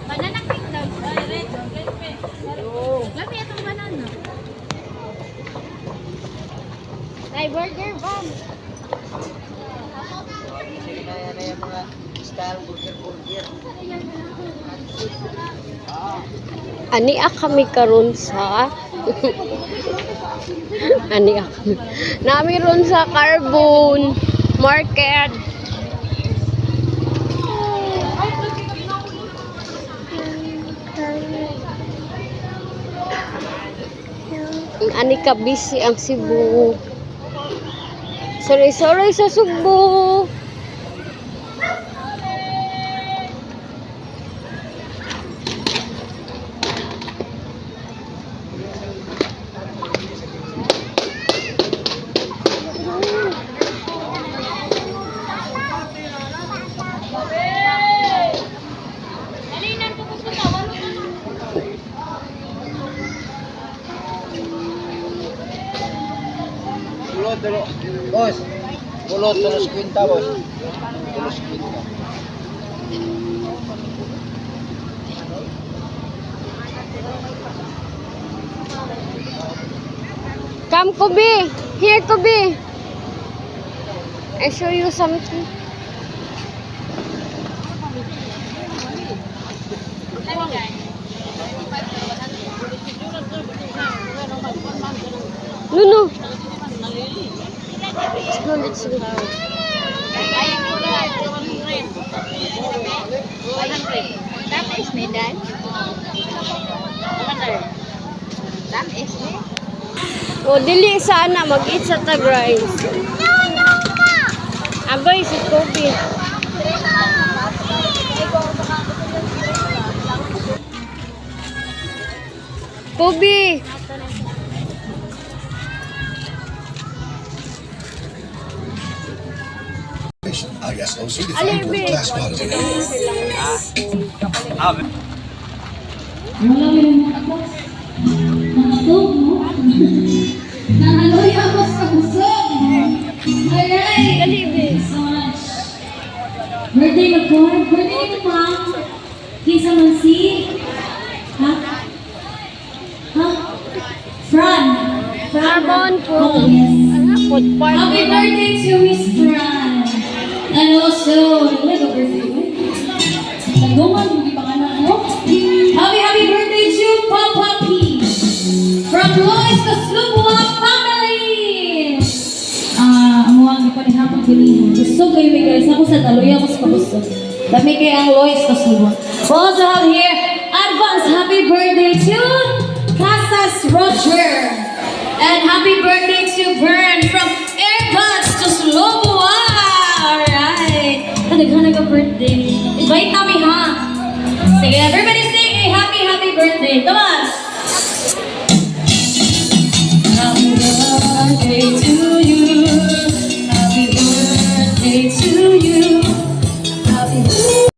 Banana cake daw. Red. Lami itong banana. Ay, burger bomb. Sige na yan yung mga style burger. Ani kami karon sa ani kami. Nami ron sa Carbon Market. Ani ka busy ang Cebu. Sorry sa Cebu. Bos, pulot terus kwinta bos. Terus kwinta. Come, Kobe. Here, Kobe. I show you something. No. Let's go. That is me, Dad. That is me. O, dili sana mag-eat sa Tagrays. Agay, si Kobe. Kobe! ISO certified world-class quality. Nahaloy ako sa busog. Alright. Galibis. So much. Birthday mag-board. Birthday ni Mom. Kinsa man si? Ha? Fran. Carbon po. Oh, yes. Food park. Happy birthday to Miss Fran. And also, birthday mo? Nagduman, hindi pa ka na, no? Happy birthday to Papa P. From Lois to Slubwa family! Amuang di pa ni hapon pilihan. Gusto kayo may guys. Ako sa taloy ako sa kabusto. Dami kayo ang Lois to Slubwa. We also have here, advance happy birthday to Casas Roger. And happy birthday to Vern from Airbuds to Slubwa. Alright. Naghanag ka birthday. Invite kami ha. Sige, everybody sing a happy birthday. Come on.